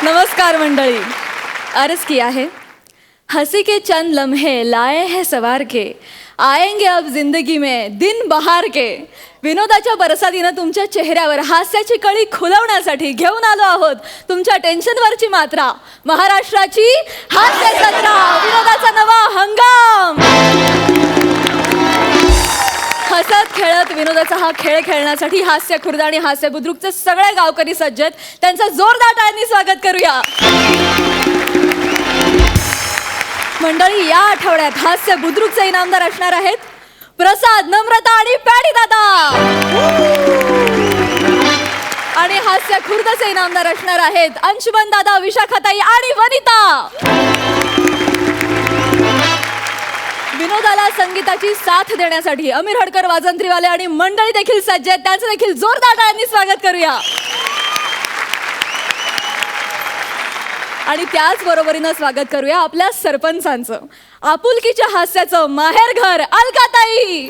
नमस्कार मंडळी. अर्ज किया है, हंसी के चंद लम्हे लाए हैं सवार के, आएंगे अब जिंदगी में दिन बहार के. विनोदाच्या बरसातीनं तुमच्या चेहऱ्यावर हास्याची कळी खुलवण्यासाठी घेऊन आलो आहोत तुमच्या टेन्शनवरची मात्रा. महाराष्ट्राची हास्य जत्रा, विनोदाचा नवा हंगाम. हसत खेळत विनोदाचा हा खेळ खेळण्यासाठी हास्य खुर्द आणि हास्य बुद्रुकचे सगळे गावकरी सज्ज आहेत. त्यांचं जोरदार टाळ्यांनी स्वागत करूया. मंडळी, या आठवड्यात हास्य बुद्रुकचे इनामदार असणार आहेत प्रसाद, नम्रता आणि पॅडी दादा. आणि हास्य खुर्दचे इनामदार असणार आहेत अंशुमन दादा, विशाखाताई आणि वनिता. विनोदाला संगीताची साथ देण्यासाठी अमीर हडकर, वाजंत्रीवाले आणि मंडळी देखील सज्ज आहेत. त्यांचं देखील जोरदार टाळ्यांनी स्वागत करूया. आणि त्याच बरोबरीनं स्वागत करूया आपल्या सरपंचांचं, आपुलकीच्या हास्याचं माहेरघर अलकाताई.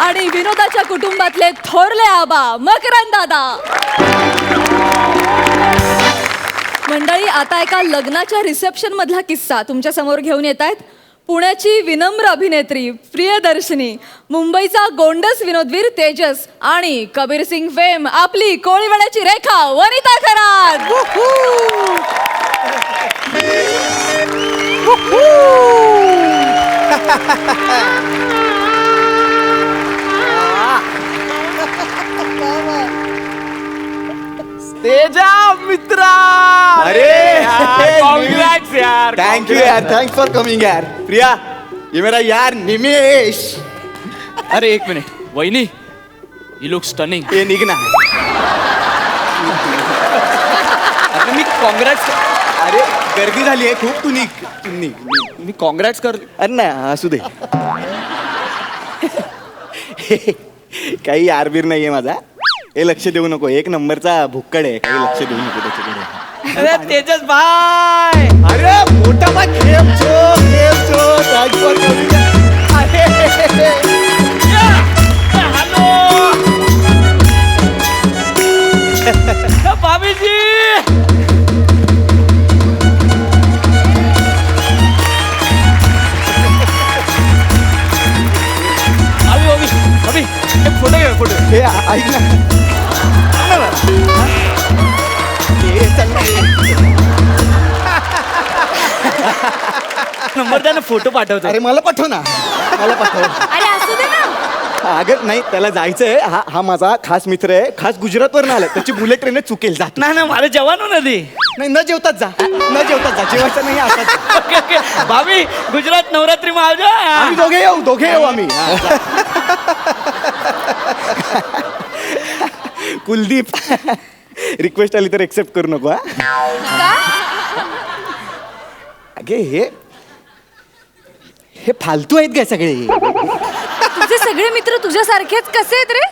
आणि विनोदाच्या कुटुंबातले थोरले आबा मकरंद दादा. मंडळी, आता एका लग्नाच्या रिसेप्शन मधला किस्सा तुमच्या समोर घेऊन येत आहेत पुण्याची विनम्र अभिनेत्री प्रियदर्शनी, मुंबईचा गोंडस विनोदवीर तेजस आणि कबीर सिंग फेम आपली कोळीवाड्याची रेखा वनिता खरात. तेजा मित्रा, अरे कांग्रेट्स यार. थैंक यू यार, थैंक्स फॉर कमिंग यार. प्रिया, ये मेरा यार निमेश. अरे एक मिनिट वहिनी, यू लुक स्टनिंग. ये निघ ना. अरे मी काँग्रेट्स, अरे गर्दी झाली आहे खूप, तू निघ, तू निघ. मी काँग्रेट्स कर. अरे ना असू दे. काही यारबीर नाहीये माझा. हे लक्ष देऊ नको, एक नंबरचा भुक्कड आहे, काही लक्ष देऊ नको त्याच्याकडे. अरे तेजस भाई, अरे मोठा मग खेम छो थँक्स फॉर कमिंग. हॅलो भाभी जी. अभी एक फोटो घे, फोटो. हे ऐक ना. हे चल ना. नंबर द्या ना, फोटो पाठवतो. अरे मला पाठव ना, मला पाठव. अरे असू दे ना. अगं नाही, त्याला जायचंय. हा माझा खास मित्र आहे, खास गुजरातवरून आलाय. त्याची बुलेट ट्रेन चुकेल, जात नाही ना, मला जेवण नदी. नाही. न जेवताच जा, न जेवताच जा. जेवायचं नाही आता. ओके ओके भाभी, गुजरात नवरात्री में आवજો. आम्ही दोघे येऊ आम्ही. कुलदीप, रिक्वेस्ट आली तर एक्सेप्ट करू नको. अगे हे फालतू आहेत काय सगळे? तुझे सगळे मित्र तुझ्यासारखेच कसे आहेत रे?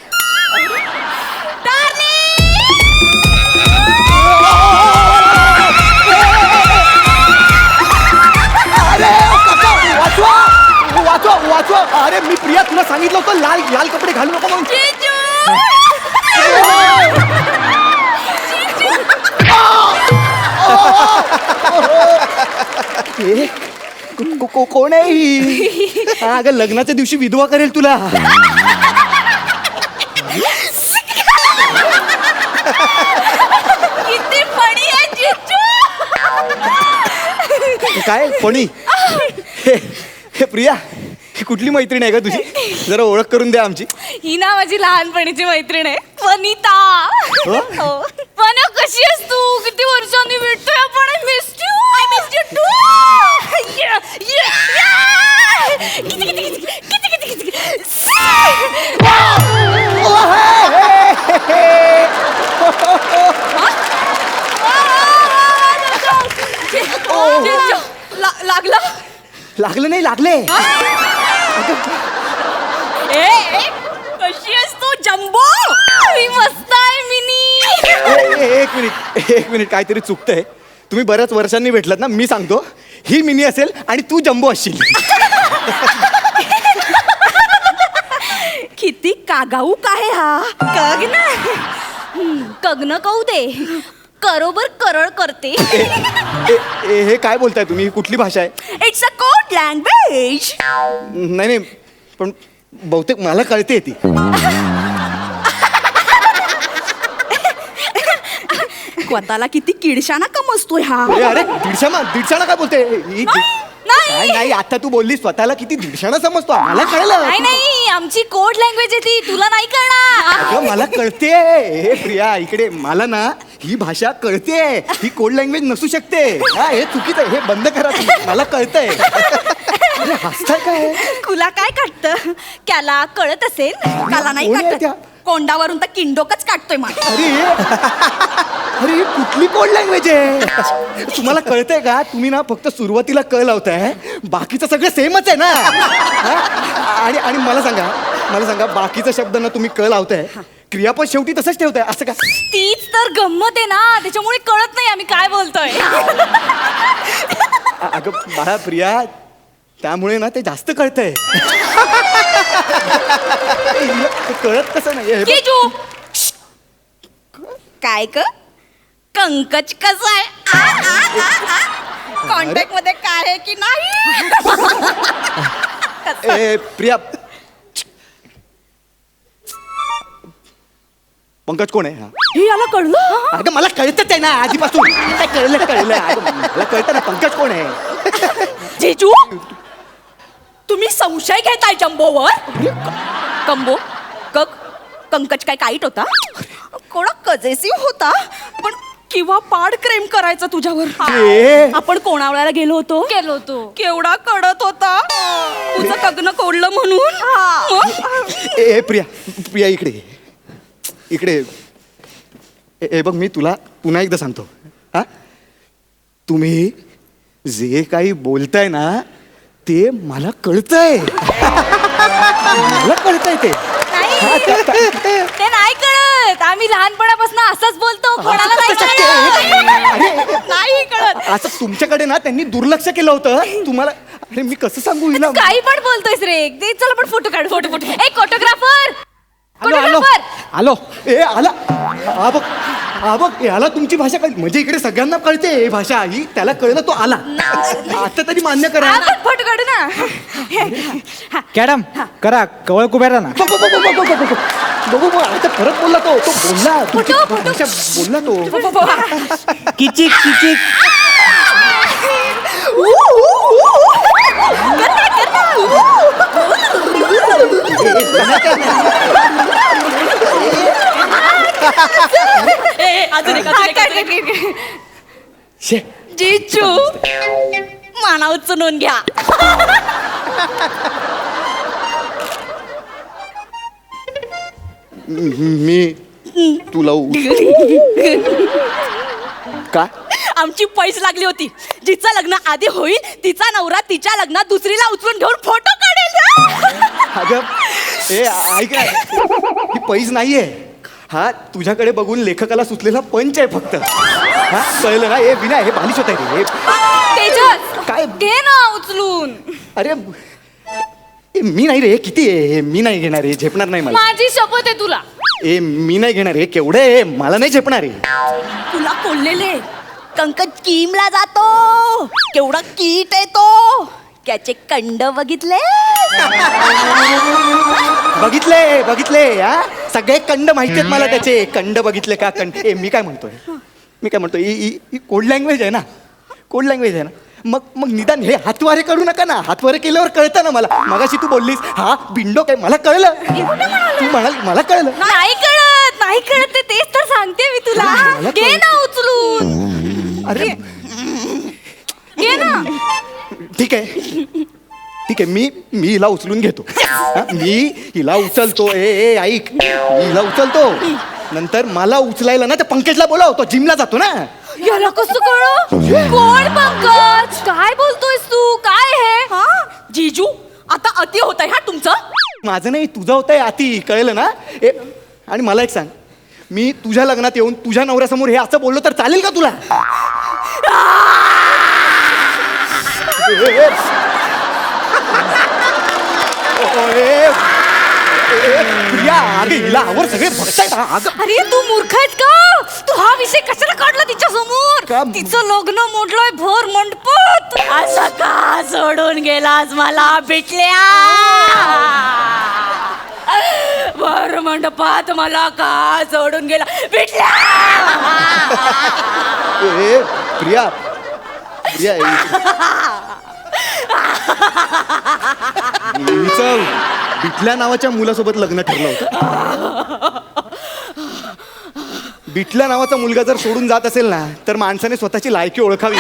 वाचवा. अरे मी प्रिया तुला सांगितलं होतं लाल लाल कपडे घालू नको म्हणून. कोण आहे ही? अगं लग्नाच्या दिवशी विधवा करेल तुला. किती फणी आहे जिजू. काय फणी? हे प्रिया, ही कुठली मैत्रीण आहे का तुझी? जरा ओळख करून द्या आमची. ही ना माझी लहानपणीची मैत्रीण आहे वनिता. पण कशी आहेस तू? किती वर्षांनी भेटतोय आपण. I miss you too. लागलं नाही, लागले. कशी आहेस तू जम्बो? मी मस्त आहे मिनी. एक मिनिट काहीतरी चुकतंय. तुम्ही बऱ्याच वर्षांनी भेटलात ना. मी सांगतो, ही मिनी असेल आणि तू जम्बो असशील. किती कागाऊ आहे हा. कग ना. कग्न कहू दे करोबर करळ करते. हे काय बोलताय तुम्ही? कुठली भाषा आहे? It's a code language. नाही नाही, पण बहुतेक मला कळते ती. स्वतःला किती किडशाना कमजतोय हा. अरे दीडशाना काय बोलते नाही नाही, आता तू बोलली स्वतःला किती दीडशाना समजतो. मला कळलं. नाही नाही, आमची कोड लँग्वेज आहे ती, तुला नाही कळणार. अगं मला कळते. हे प्रिया इकडे, मला ना ही भाषा कळते. ही कोड लँग्वेज नसू शकते. हा, हे चुकीचं आहे. हे बंद करा तुम्ही. मला कळतंय. अरे हसताय काय? तुला काय काटतं? त्याला कळत असेल, त्याला नाही कोण आहे त्या? काटत. कोंडावरून तर किंडोकच काढतोय मला. अरे ही कुठली कोड लँग्वेज आहे? तुम्हाला कळतंय का? तुम्ही ना फक्त सुरुवातीला क लावताय, बाकीचं सगळं सेमच आहे ना. हा? आणि मला सांगा बाकीचा शब्द ना तुम्ही क लावताय, क्रियापद शेवटी तसंच ठेवताय असं का? तीच तर गंमत आहे ना, त्याच्यामुळे कळत नाही आम्ही काय बोलतोय. अगं बाळा प्रिया, त्यामुळे ना ते जास्त कळतंय. कळत कसं नाही? केजू. काय क कंकच कसं आहे? कॉन्टॅक्ट मध्ये काय आहे की नाही? प्रिया, पंकज कोण आहे? हे याला कळलं. अगं मला कळतच आहे ना आधीपासून. काय कळलं अगं मला कळतं ना. पंकज कोण आहे? जेजू, तुम्ही संशय घेताय जंबोवर? कंबो कंकच काय काईट होता? कोणा कजेसिव्ह होता, पण किंवा पाड क्रेम करायचा तुझ्यावर. आपण कोणावळ्याला गेलो होतो. केवढा कडत होता. तुझं कग्न कोडलं म्हणून. ए प्रिया इकडे हे बघ, मी तुला पुन्हा एकदा सांगतो. हा, तुम्ही जे काही बोलताय ना ते मला कळतंय. मला कळतंय ते. ते नाही कळत. आम्ही लहानपणापासून असंच बोलतो. कोणाला नाही कळत. नाही कळत. असं तुमच्याकडे ना त्यांनी दुर्लक्ष केलं होतं. तुम्हाला अरे मी कसं सांगू हिला? काही पण बोलतोयस रे. दे चल आपण फोटो काढ. फोटो एक फोटोग्राफर. आलो. आला. हा बघ याला तुमची भाषा कळली. म्हणजे इकडे सगळ्यांना कळते ही भाषा. ही त्याला कळलं, तो आला. आता तरी मान्य करा. आपण फोटो काढू ना. कॅडम करा, कवळ कुबेरा ना. बघू आता परत बोलला तो बोलला. तुमची भाषा बोलला तो. किचिक किचिक. जीजू माना उचलून घ्या. मी तुला का? आमची पैस लागली होती. जिचं लग्न आधी होईल तिचा नवरा तिच्या लग्नात दुसरीला उचलून घेऊन फोटो काढेल. अगं ऐक ना, ही पैज नाहीये. हा तुझ्याकडे बघून लेखकाला सुचलेला पंच आहे फक्त. हा कळलं ना? हे विना हे बालिश होत आहे. तेजस काय? घे ना उचलून. अरे मी नाही रे. किती आहे? मी नाही घेणार आहे. झेपणार नाही मला. माझी शपथ आहे तुला. मी नाही घेणार आहे. केवढे आहे? मला नाही झेपणार आहे. तुला कोल्लेले कंकज किमला जातो. केवढा कीट आहे तो. त्याचे कंड बघितले? बघितले. हा सगळे कंड माहिती आहेत मला त्याचे. कंड बघितले का? मी काय म्हणतोय ही कोड लँग्वेज आहे ना. कोड लँग्वेज आहे ना. मग निदान हे हातवारे करू नका ना. हातवारे केल्यावर कळतं ना मला. मगाशी तू बोललीस हा बिंडो काय, मला कळलं. तू म्हणाल मला कळलं. नाही कळत ते. तेच तर सांगते मी तुला. मला घे ना उचलून. अरे घे ना. ठीक आहे. मी हिला उचलून घेतो. हा, मी हिला उचलतो. ऐक, मी हिला उचलतो. नंतर मला उचलायला ना त्या पंकजला बोलाव. तो जिमला जातो ना. याला कसं कळलं? कोण पंकज? काय बोलतोयस तू? काय हे? जीजू आता अति होत आहे हा तुमचं. माझं नाही, तुझं होतंय अति. कळलं ना? आणि मला एक सांग, मी तुझ्या लग्नात येऊन तुझ्या नवऱ्यासमोर हे असं बोललो तर चालेल का तुला? प्रिया अगं हिला आवर सगळे बघतायत अगं अरे तू मूर्ख आहेस का तू हा विषय कशाला काढला तिच्या समोर का? तिचं लग्न मोडलंय भर मंडपात असं का सोडून गेलास मला भेटल्या भर मंडपात मला का सोडून गेला भेटल्या ए प्रिया प्रिया हिचं बिटल्या नावाच्या मुलासोबत लग्न ठरलं होतं. बिटल्या नावाचा मुलगा जर सोडून जात असेल ना तर माणसाने स्वतःची लायकी ओळखावी.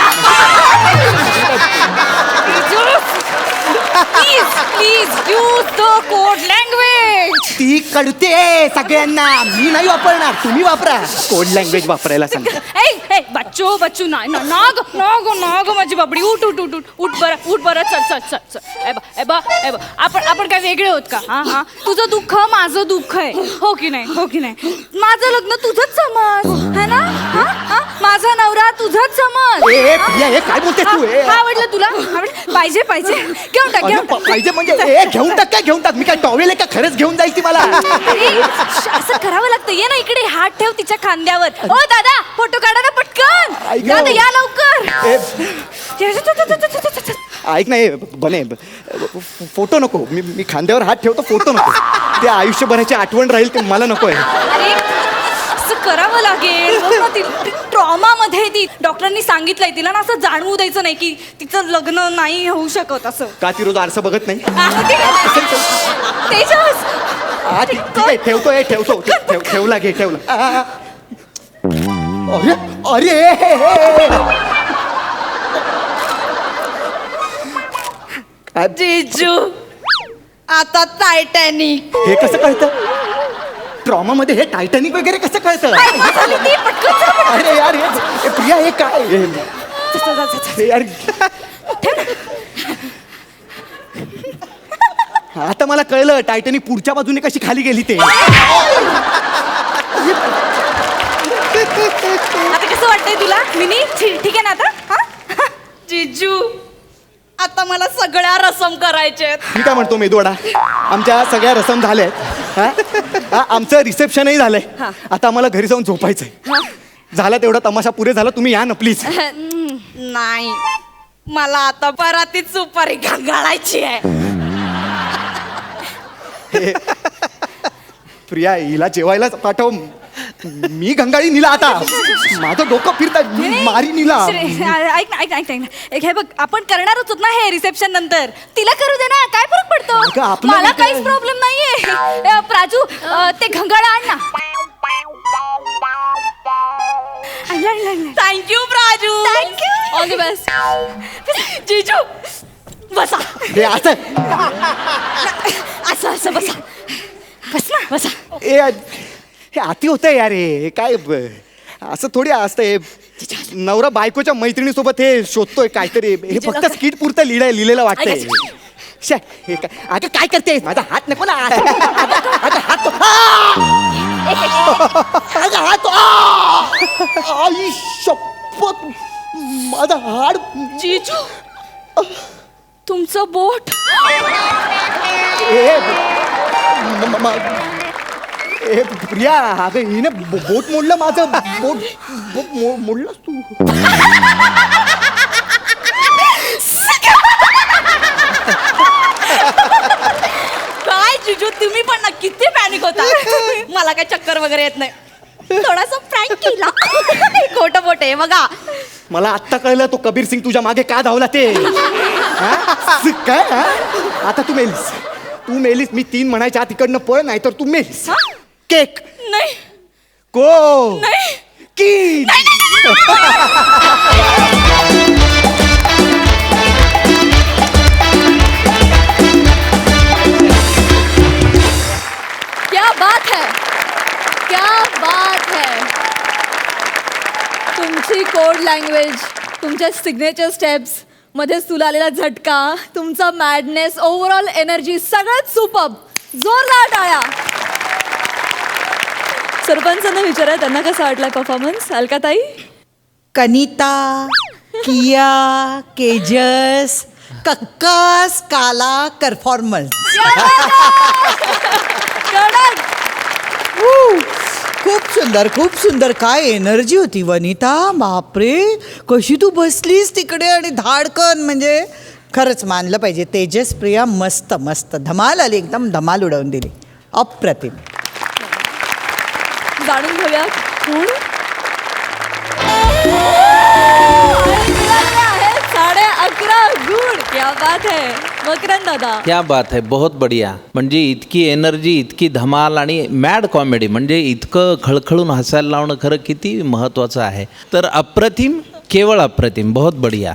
Please use the code language ती कळते सगळ्यांना. मी नाही वापरणार, तुम्ही वापरा. कोड लँग्वेज वापरायला सांग. ए बच्चू बच्चू नाही नाग नाग नाग माझी बाबडी उठ उठ उठ उठ उठ बरं चल चल चल चल ए बा आपण काय वेगळे होत का हा हा तुझं दुःख माझं दुःख आहे हो की नाही माझं लग्न तुझंच समज है ना हा हा माझा नवरा तुझंच समज ए प्रिया हे काय बोलतेस तू? आवडलं तुला पाहिजे घेऊन टाक पाहिजे म्हणजे घेऊन टाक मी काय टॉवेल आहे का? खरंच घेऊन जायची मला. असं करावं लागतं ये ना इकडे हात ठेव तिच्या खांद्यावर ओ दादा फोटो काढा ना पटकन ऐक ना. दादा या लवकर ऐक नाही बने फोटो नको. मी खांद्यावर हात ठेवतो, फोटो नको. ते आयुष्यभराची आठवण राहील ते मला नको आहे. अरे असं करावं लागेल बघ ना, ती ट्रॉमा मध्ये ती डॉक्टरांनी सांगितलंय तिला ना असं जाणवू द्यायचं नाही की तिचं लग्न नाही होऊ शकत असं का ती रोज आरसा बघत नाही? तेजस हा ठीक आहे ठेवतो ठेवला घे ठेवला. अरे अरे जीजू आता टायटॅनिक हे कसं कळतं? ट्रॉमा मध्ये हे टायटॅनिक वगैरे कसं कळतं? अरे यार हे प्रिया हे काय हे यार आता मला कळलं टायटॅनिक पुढच्या बाजूने कशी खाली गेली ते. आता कसं वाटतंय तुला मिनी ठीक आहे ना आता हा जीजू आता मला सगळ्या रसम करायचे मी काय म्हणतो मेदूवडा, आमच्या सगळ्या रसम झाल्यात. आमचं रिसेप्शनही झालंय. आता आम्हाला घरी जाऊन झोपायचंय. झाला तेवढा तमाशा पुरे झाला. तुम्ही या ना प्लीज. नाही मला आता परातीत सुपारी घालायची आहे. प्रिया हिला जेवायला पाठव. मी गंगाळी निला आता. माझं डोकं फिरत मारी निला. ऐक ना हे बघ आपण करणारच होत ना हे रिसेप्शन नंतर. तिला करू दे ना काय फरक अगं, पडतो. आपलं मला नाही काय. काहीच प्रॉब्लेम नाहीये. प्राजू ते घंगाळा आण ना. Thank you Praju thank you all the best. जीजू बसा. हे असं असं बसा बसा. हे अति होतंय यार. हे काय असं थोडी असतंय. नवरा बायकोच्या मैत्रिणीसोबत हे शोधतोय काहीतरी. हे फक्त स्किट पुरतं लिहिलेलं वाटतंय. हे काय अगं काय करते? माझा हात नको ना. अगं हात अगं हात आई शपथ माझा हाड. जीजू तुमचं बोट ए प्रिया अगं हिने बोट मोडलं माझं. बोट मोडलंस तू. काय जीजू तुम्ही पण ना किती पॅनिक होता. मला काय चक्कर वगैरे येत नाही. थोडासा प्रँक केला. खोटं बोट आहे बघा. मला आत्ता कळलं तो कबीर सिंग तुझ्या मागे का धावला ते. काय आता तू मेलीस. मी 3 म्हणायच्या आत इकडनं पळ, नाही तर तू मेलीस. केक नाही को नाही की क्या बात है तुमची कोड लँग्वेज, तुमच्या सिग्नेचर स्टेप्स मध्येच तुला आलेला झटका, तुमचा मॅडनेस, ओव्हरऑल एनर्जी सगळंच सुपर्ब. जोरदार टाळ्या. सरपंचांना विचारा त्यांना कसा वाटलाय परफॉर्मन्स. अलकाताई. कनिता, किया, केजस, कक्कस काला परफॉर्मन्स. कडक. खूप सुंदर. काय एनर्जी होती वनिता, बापरे. कशी तू बसलीस तिकडे आणि धाडकन, म्हणजे खरंच मानलं पाहिजे. तेजस प्रिया मस्त धमाल आली, एकदम धमाल उडवून दिली. अप्रतिम. जाणून घेऊया कोण. 11.5 गुण. क्या बात है मकरंद दादा. क्या बात है, बहुत बढ़िया. म्हणजे इतकी एनर्जी, इतकी धमाल आणि मॅड कॉमेडी, म्हणजे इतकं खळखळून हसायला लावणं खरं किती महत्त्वाचं आहे. तर अप्रतिम, केवळ अप्रतिम, बहुत बढ़िया.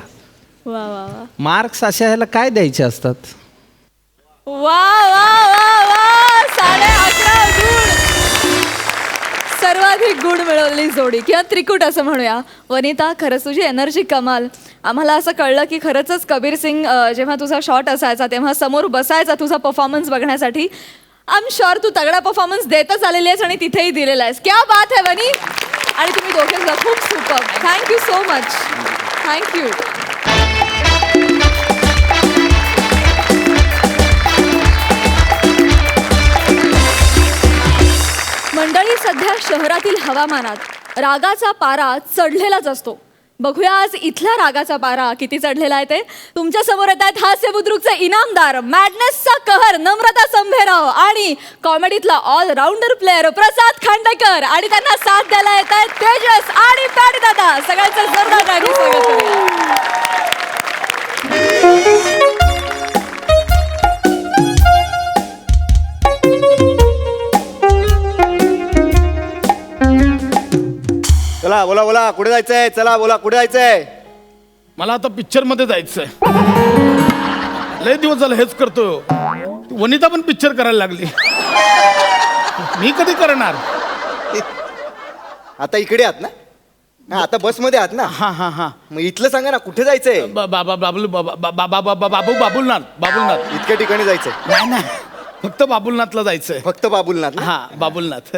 वा वा वा मार्क्स अशा ह्याला काय द्यायचे असतात? वा वा वा वा 11.5 गुण. सर्वाधिक गुण मिळवलेली जोडी किंवा त्रिकूट असं म्हणूया. वनिता, खरंच तुझी एनर्जी कमाल. आम्हाला असं कळलं की खरंच कबीर सिंग जेव्हा तुझा शॉट असायचा तेव्हा समोर बसायचा तुझा परफॉर्मन्स बघण्यासाठी. आय एम शुअर तू तगडा परफॉर्मन्स देतच आलेली आहेस आणि तिथेही दिलेला आहेस. क्या बात है वनी. आणि तुम्ही दोघे सुद्धा खूप super. Thank you so much. Thank you. मंडळी, सध्या शहरातील हवामानात रागाचा पारा चढलेलाच असतो. बघूया आज इथला रागाचा पारा किती चढलेला आहे ते. तुमच्या समोर येत आहेत हास्य बुद्रुकचे इनामदार, मॅडनेसचा कहर नम्रता संभेराव आणि कॉमेडीतला ऑलराऊंडर प्लेअर प्रसाद खांडेकर. आणि त्यांना साथ द्यायला येत आहेत तेजस आणि पॅडी दादा. सगळ्यांचं जोरदार टाळ्यांनी स्वागत करूया. चला बोला कुठे जायचंय? चला बोला कुठे जायचंय? मला आता पिक्चर मध्ये जायचंय. लय दिवस झालं हेच करतो. वनिता पण पिक्चर करायला लागली. मी कधी करणार? आता इकडे आहात ना? हा, आता बसमध्ये आहात ना? हा हा हा. मग इथलं सांगा ना कुठे जायचंय? बाबुलनाथ. इतक्या ठिकाणी जायचंय? नाही नाही, फक्त बाबुलनाथला जायचंय. फक्त बाबुलनाथ ना? हा, बाबुलनाथ.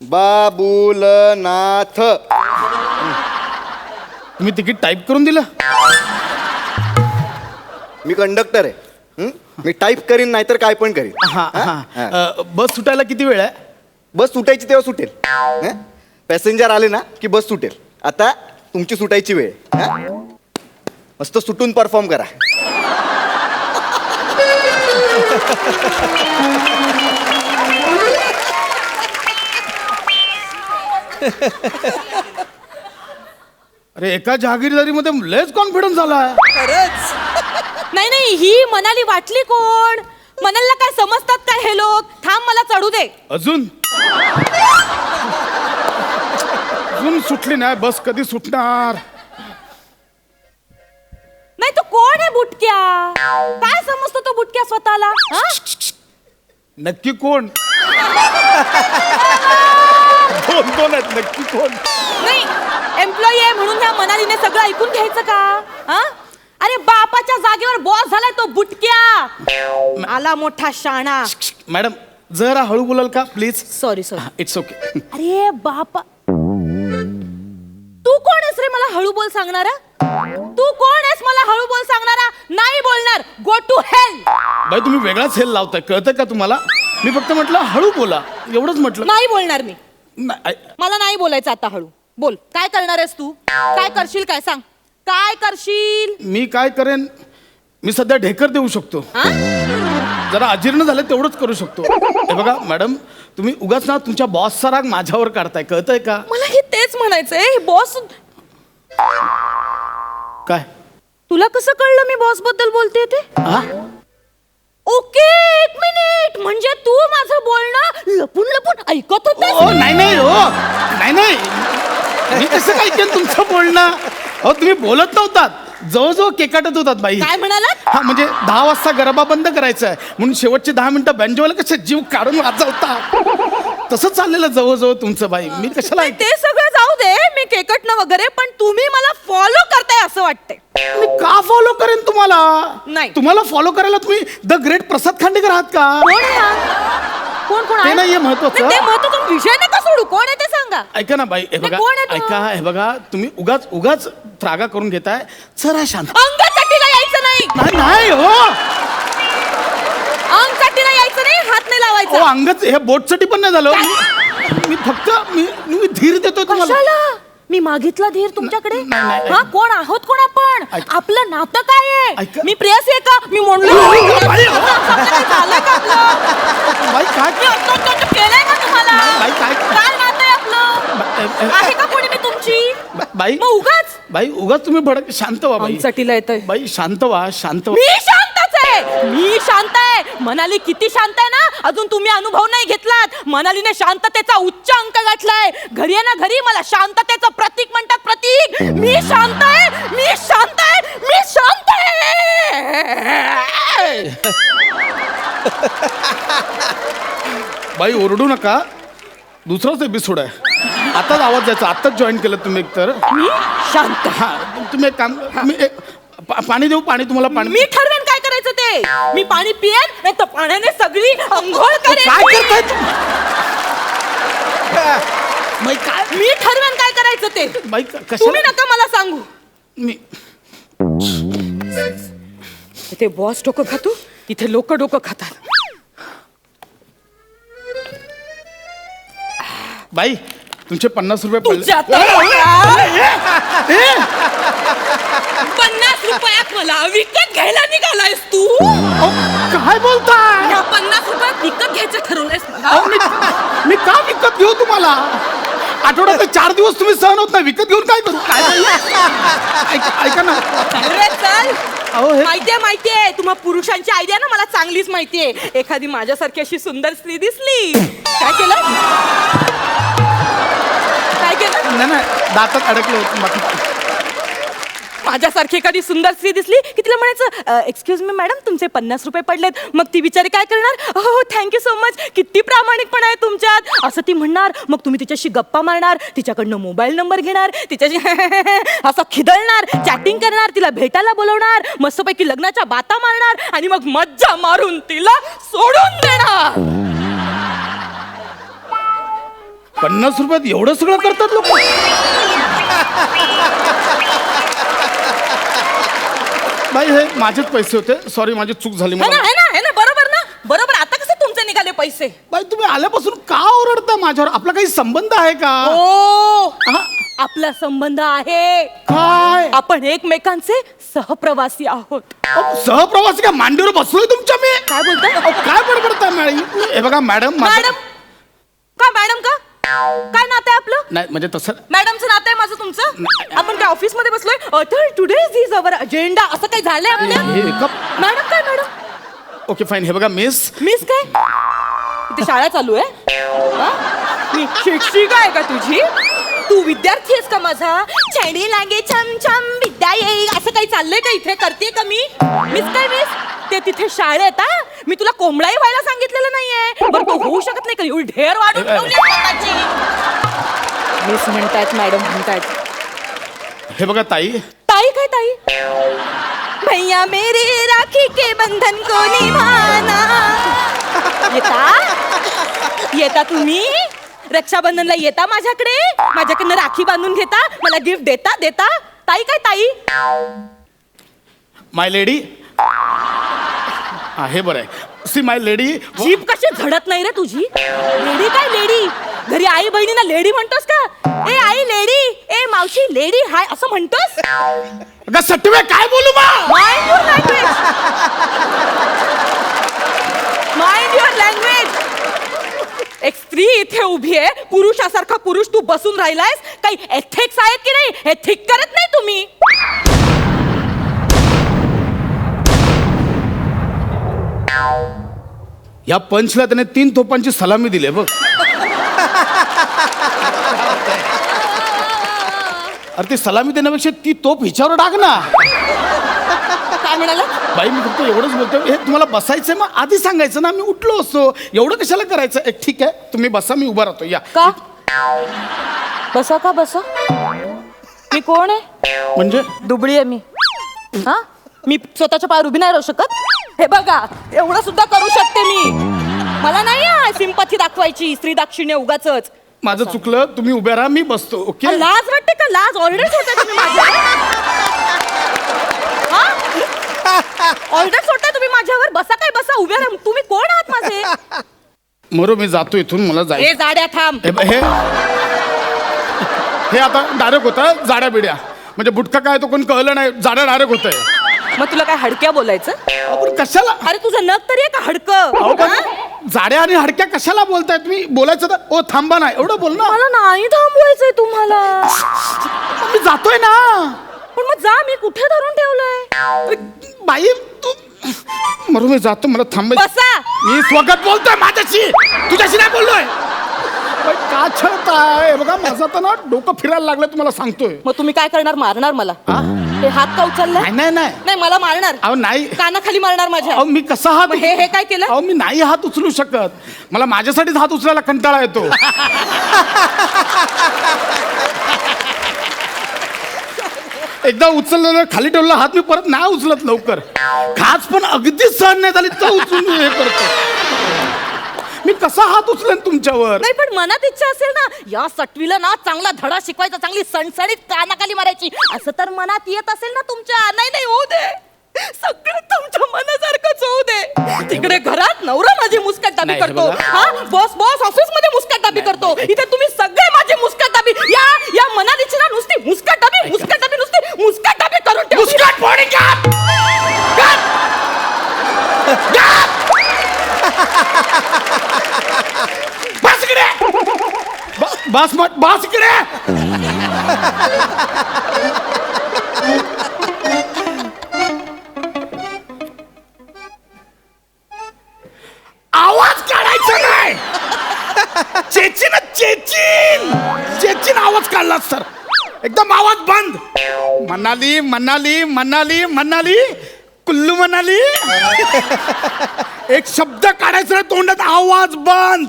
बाबुलनाथ. तुम्ही तिकीट टाईप करून दिलं? मी कंडक्टर आहे. मी टाईप करीन नाहीतर काय पण करीन. हा हा? हा. बस सुटायला किती वेळ आहे? बस सुटायची तेव्हा सुटेल. पॅसेंजर आले ना की बस सुटेल. आता तुमची सुटायची वेळ. मस्त सुटून परफॉर्म करा. अरे एका जहागीरदारीमध्ये लयच कॉन्फिडन्स झालाय. नाही ही मनाली वाटली कोण? मनालीला काय समजतात काय हे लोक? थांब मला चढू दे. अजून सुटली नाही बस. कधी सुटणार? नाही तो कोण आहे बुटक्या? काय समजतो तो बुटक्या स्वतःला? नक्की कोण? दोन आहेत. नक्की कोण? नाही एम्प्लॉई आहे म्हणून ह्या मनालीने सगळं ऐकून घ्यायचं का? हा? अरे बापाच्या जागेवर बॉस झालाय तो बुटक्या. आला मोठा शाणा. मॅडम जरा हळू बोलाल का प्लीज? सॉरी. It's okay. अरे बापा, तू कोण आहेस रे मला हळू बोल सांगणारा? तू कोण आहेस मला हळू बोल सांगणारा? नाही बोलणार. Go to hell. बाई तुम्ही वेगळाच हेल लावताय. कळतंय का तुम्हाला? मी फक्त म्हटलं हळू बोला, एवढंच म्हटलं. नाही बोलणार मी. नाही, मला नाही बोलायचं आता. हळू बोल. काय करणार आहेस तू? काय करशील? काय सांग. काय करशील? मी काय करेन? मी सध्या ढेकर देऊ शकतो. जरा अजीर्ण झालं तेवढंच करू शकतो. हे बघा मॅडम, तुम्ही उगाच ना तुमच्या बॉसचा राग माझ्यावर काढताय. कळतंय का? मला हे तेच म्हणायचंय. बॉस काय? तुला कसं कळलं मी बॉस बद्दल बोलते ते? हा? ओके, एक मिनिट. म्हणजे तू माझं बोलणं लपून ऐकत होते? ओ नाही नाही, हो नाही नाही, मी कसं काय केलं तुमचं बोलणं? हो तुम्ही बोलत नव्हतात, जवळजवळ केकाटत होतात बाई. काय म्हणालात? हा म्हणजे 10 वाजता गरबा बंद करायचा आहे म्हणून शेवटचे 10 मिनिटं बँजोला कसं जीव काढून वाजवता तसं चाललेलं जवळजवळ तुमचं बाई. मी कशाला ते सगळं जाऊ दे, मी केकटणं वगैरे, पण तुम्ही मला फॉलो करताय असं वाटतंय. मी का फॉलो करेन तुम्हाला? नाही. तुम्हाला फॉलो करायला तुम्ही द ग्रेट प्रसाद खांडेकर आहात का? कोण आहे हा? कोण ते नाहीये महत्वाचं. नाही, ते महत्वाचं विषय नका सोडू. कोण आहे ते सांगा. ऐका ना बाई, हे बघा, कोण आहे तो? ऐका, हे बघा, तुम्ही उगाच त्रागा करून घेताय. जरा शांत. अंगचटीला यायचं नाही. नाही हो, अंग काठीला यायचं नाही, हात नाही अहो लावायचा. अंगच हे बोटसाठी पण नाही झालं. मी फक्त मी धीर देतोय तुम्हाला. कशाला मी मागितला धीर तुमच्याकडे? नाही, नाही. हा, कोण आहोत कोण आपण? ऐका. आपलं नातं काय आहे? ऐका. मी प्रेयसी आहे का? मी म्हणलो बाई, झालं का आपलं? बाई काय मी अत्याचार केलंय का तुम्हाला? बाई, काय? काय नातं आहे आपलं? आहे का कोणी मी तुमची? बाई मग उगाच बाई उगाच तुम्ही भडक. शांत व्हा बाई. अंगचटीला येतंय. बाई शांत व्हा, शांत व्हा. मी शांतच आहे, मी शांत आहे. मनाली किती शांत आहे ना, अजून तुम्ही अनुभव नाही घेतलात. मनालीने शांततेचा उच्च अंक गाठलाय. घरी आहे ना, घरी मला शांततेचं प्रतीक म्हणतात, प्रतीक. मी शांत आहे, मी शांत आहे, मी शांत आहे. बाई ओरडू नका, दुसराच एपिसोड आहे. आताच आवाज द्यायचा. आताच जॉईन केलं तुम्ही एकतर. मी शांत. हा तुम्ही एक काम, तुम्ही पाणी देऊ? पाणी तुम्हाला पाणी. मी ठरवेन काय करायचं ते. मी पाणी पियेन, नाही तर पाण्याने सगळी अंघोळ करेन. काय करताय तुम्ही? बाई काय मी ठरवेन काय करायचं ते. बाई तुम्ही कशाला नका मला सांगू. मी इथे बॉस डोकं खातो, इथे लोक डोकं खातात. बाई तुमचे 50 रुपये पडले. तुझ्या 50 रुपयात मला विकत घ्यायला निघालायस तू? अहो, काय बोलताय? या 50 रुपयात विकत घ्यायचं ठरवलंयस मला? अहो, मी का विकत घेऊ तुम्हाला? आठवड्यात 4 दिवस तुम्ही सहन होत नाही, विकत घेऊन काय करू? काय ऐका ना. अरे चल. अहो हे माहितीये तुम्हा पुरुषांची आयडिया ना मला चांगलीच माहितीये. एखादी माझ्यासारखी अशी सुंदर स्त्री दिसली, काय केलं? काय केलं? नाही दातात अडकलं होतं. माझ्यासारखी एखादी सुंदर स्त्री दिसली की तिला म्हणायचं, एक्सक्यूज मी मॅडम, तुमचे 50 रुपये पडलेत. मग ती बिचारी काय करणार? हो थँक्यू सो मच, किती प्रामाणिकपणा आहे तुमच्यात, असं ती म्हणणार. मग तुम्ही तिच्याशी गप्पा मारणार, तिच्याकडनं मोबाईल नंबर घेणार, तिच्याशी असं खिदळणार, चॅटिंग करणार, तिला भेटायला बोलवणार, मस्तपैकी लग्नाच्या बाता मारणार आणि मग मज्जा मारून तिला सोडून देणार. 50 रुपयात एवढं सगळं करतात लोक? बाई हे माझेच पैसे होते, सॉरी माझी चूक झाली. है ना, है ना, है ना, बरोबर ना, बरोबर. आता कसे तुमचे निघाले पैसे? बाई तुम्ही आल्यापासून का ओरडता माझ्यावर? आपला काही संबंध आहे का? ओ, हा? आपला संबंध आहे. काय? आपण एकमेकांचे सहप्रवासी आहोत. अहो, सहप्रवासी का? मांडीवर बसलोय तुमच्या मी. काय बोलताय? अहो, काय बडबडताय मॅडम? हे बघा मॅडम मॅडम का? मॅडम का? काय नातं आहे आपलं? नाही म्हणजे तसं मॅडमचं नातं आहे माझं तुमचं? आपण काय ऑफिस मध्ये बसलोय? तर टुडे इज अवर अजेंडा असं काही झालंय आपल्या? हे मॅडम काय मॅडम? Okay fine. हे बघा मिस काय इथे शाळा चालू आहे? हा? मी शिक्षिका आहे का तुझी? तू विद्यार्थी आहेस का माझा? छेडी लागे छम छम विद्या येईल असं काही चाललंय का इथे? करते का मी? मिस ते तिथे शाळेत. मी तुला कोंबडाई व्हायला सांगितलेलं नाहीये. बरं तू होऊ शकत नाही का? एवढी ढेर वाढून ठेवली स्वतःची. मिस म्हणतायत, मॅडम म्हणतायत. हे बघा ताई. ताई काय ताई? भैया मेरे राखी के बंधन को निभाना. येता तुम्ही रक्षाबंधनला येता माझ्याकडनं राखी बांधून घेता, मला गिफ्ट देता. ताई काय ताई? माय लेडी. हे बरं आहे. See my lady. जीभ कशी झडत नाही रे तुझी? लेडी काय लेडी? घरी आई बहिणीला लेडी म्हणतोस का? ए आई लेडी, ए मावशी लेडी हाय असं म्हणतोस? अगं सटवे काय बोलू मा? Mind your language. Mind your language. एक स्त्री इथे उभी आहे, पुरुषासारखा पुरुष तू बसून राहिलायस. काही एथिक्स आहेत की नाही? हे थिक करत नाही तुम्ही. या पंचला त्याने 3 तोफांची सलामी दिली बघ. अरे ती सलामी देण्यापेक्षा ती तोफ हिच्यावर टाक ना. काय म्हणाला? बाई मी फक्त एवढंच बोलतो, हे तुम्हाला बसायचंय मग आधी सांगायचं ना, मी उठलो असतो. एवढं कशाला करायचं? ठीक आहे तुम्ही बसा, मी उभा राहतो. या का बसा? का बसा? मी कोण आहे? म्हणजे दुबळी आहे मी. हा, मी स्वतःच्या पायावर उभी नाही राहू शकत? हे बघा एवढं सुद्धा करू शकते मी. मला नाही सिंपथी दाखवायची, स्त्री दाक्षिण्य उगाचच. माझं चुकलं, तुम्ही उभ्या राहा, मी बसतो. ओके. लाज वाटते का? लाज ऑलरेडी होते तुम्ही माझ्या. हा? ऑर्डर सोडताय तुम्ही माझ्यावर. बसा काय बसा, उभ्या राहा. तुम्ही कोण आहात माझे? मरू मी जातो इथून, मला हे जायचं. जाड्या थांब. हे आता डायरेक्ट होतं जाड्या बिड्या, म्हणजे बुटका काय तो कोण कळलं नाही, जाड्या डायरेक्ट होतंय. मग तुला काय हडक्या बोलायचं? आपण कशाला अरे तुझं नख तरी आहे का अहो, हडकं? पण हा? जाड्या आणि हडक्या कशाला बोलताय तुम्ही? बोलायचं तर ओ थांबा ना, एवढं बोल ना. मला नाही थांबवायचंय तुम्हाला. मी जातोय ना. पण मग जा, मी कुठे धरून ठेवलंय? बाई तू मरू मी जातो, मला थांबायचं. बसा. मी स्वगत बोलतोय माझ्याशी, तुझ्याशी नाही बोललोय. बाई, का छळताय? बघा माझं तर ना डोकं फिरायला लागलं, तुम्हाला सांगतोय. मग तुम्ही काय करणार? मारणार मला? हे हात का उचललाय? नाही नाही नाही नाही, मला मारणार. अहो नाही. कानाखाली मारणार माझ्या. अहो मी कसा हात मग हे काय केलं? अहो मी नाही हात उचलू शकत, मला माझ्यासाठीच हात उचलायला कंटाळा येतो. एकदा उचललेलं खाली ठेवलेला हात मी परत नाही उचलत लवकर. खास पण अगदीच सहन नाही झाली तर उचलून हे करतो. मी कसा हात उचलेन तुमच्यावर? नाही, पण मनात इच्छा असेल ना, या सटवीला ना चांगला धडा शिकवायचा, चांगली सणसणीत कानाखाली मारायची, असं तर मनात येत असेल ना तुमच्या. नाही नाही, होऊ दे, सगळं तुमच्या मनासारखंच होऊ दे. तिकडे घरात नवरा माझी मुस्कटदाबी नाही, करतो, हे हा बॉस ऑफिस मध्ये मुस्कटदाबी करतो, इथे तुम्ही सगळे माझी मुस्कटदाबी, या मनात इच्छा ना नुसती मुस्कटदाबी नुसती मुस्कटदाबी करून ठेवली. मुस्कट फोडी का? बस इकडे. बस इकडे. आवाज काढायचा नाही. चेचिन आवाज काढला सर, एकदम आवाज बंद. मनाली कुल्लू मनाली. एक शब्द काढायचा नाही तोंडात, आवाज बंद.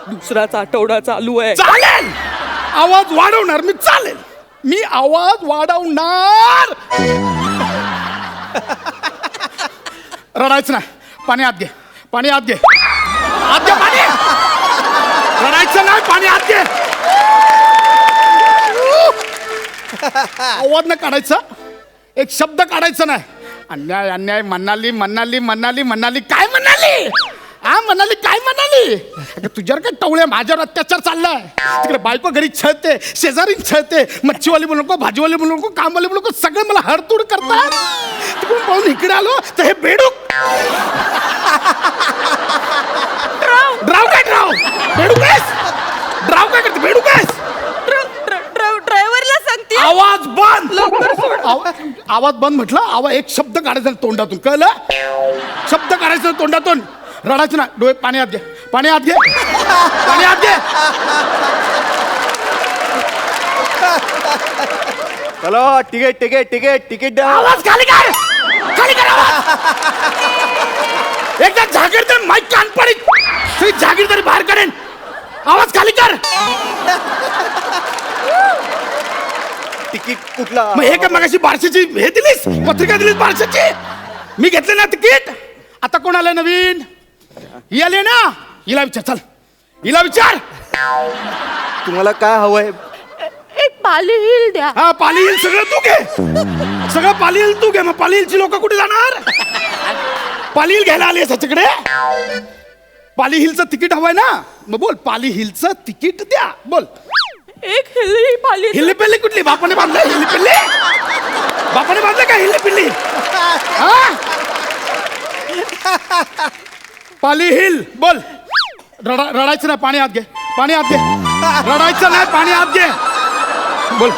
दुसराचा आठवडा चालू आहे. चालेल, आवाज वाढवणार मी. चालेल, मी आवाज वाढवणार. रडायचं नाही. पाणी आत घे. पाणी. रडायचं नाही, पाणी आत घे. आवाज नाही काढायचा, एक शब्द काढायचा नाही. अन्याय म्हणाली. काय म्हणाली? काय म्हणाली? तुझ्यावर काय टवळे, माझ्यावर अत्याचार चाललाय. तिकडे बायको घरी छळते, शेजारी छळते, मच्छीवाली बोलू नको, भाजीवाली बोलू नको, कामवाली बोलू नको, सगळे मला हरतूड करतात. तिकडून पाहून इकडे आलो तर हे बेडूक. ड्राव काय बेडूक आहेस? ड्राव काय करते? बेडूक आहेस? ड्रायव्हरला सांगते. आवाज बंद. आवाज बंद म्हटलं. एक शब्द काढायचा नाही तोंडातून, कळलं? शब्द काढायचा नाही तोंडातून. रडायचं ना. डोळे पाणी आत घे. चलो तिकीट द्या. आवाज खाली कर आवाज. एकदा जागीरदार माईक कान पडी, तरी जागीरदारी बाहेर काढेन. आवाज खाली कर. तिकीट कुठला? मग हे काय मगाशी बारशेची हे दिलीस, पत्रिका दिलीस बारशेची? मी घेतले ना तिकीट. आता कोण आलंय नवीन? ही आली ना, हिला विचार. चल, हिला विचार. तुम्हाला काय हवंय? एक पाली हिल द्या. हा, पाली हिल सगळं तू घे. सगळं पाली हिल तू घे. मग पाली हिलची लोक कुठे जाणार? पाली हिल घ्यायला आली त्याच्याकडे. पाली हिलचं तिकीट हवंय ना, मग बोल पाली हिलचं तिकीट द्या. बोल. एक हिल पाली. हिल्ली पिल्ली कुठली? बापाने बांधलं हिल्ली पिल्ली? बापाने बांधलं का हिल्ली पिल्ली? पाली हिल. बोल. रडायचं नाही, पाणी आत घे. रडायचं नाही, पाणी आत घे. बोल.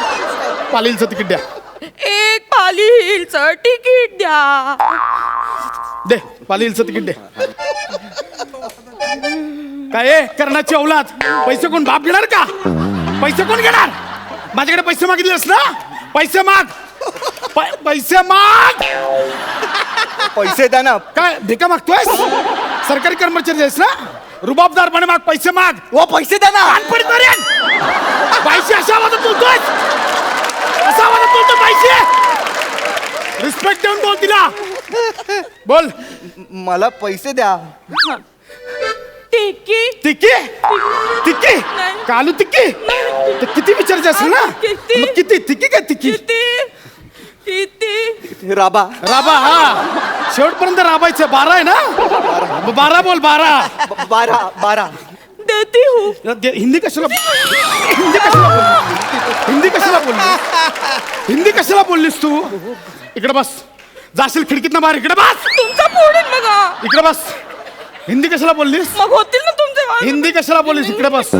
पाली हिलचं तिकीट द्या. एक पाली हिलचं तिकीट द्या. दे, पाली हिलचं तिकीट दे. काय कर्णाची औलाद? पैसे कोण बाप घेणार का? पैसे कोण घेणार? माझ्याकडे पैसे मागितलेस ना, पैसे माग. पैसे द्या ना. काय भिका मागतोय? सरकारी कर्मचारी आहेस ना, रुबाबदारपणे माग, पैसे माग. पैसे द्या ना. पैसे अशा आवाजात बोलतोय, पैसे. रिस्पेक्ट देऊन बोल तिला. बोल. मला पैसे द्या. टिक्की तिक्की तिक्की कालू तिक्की तर किती विचारायचं असेल ना किती? मग किती तिक्की काय तिक्की किती राबा राबा हा शेवटपर्यंत राबायचं 12 आहे ना 12 बोल 12 बारा बारा देती हूँ हिंदी कशाला हिंदी कशाला बोललीस तू इकडे बस जाशील खिडकीतनं बाहेर इकडे बस तुमचा फोडून बघा इकडे बस हिंदी कशाला बोललीस मग होतील ना तुमचे वाद. हिंदी कशाला बोललीस इकडे बस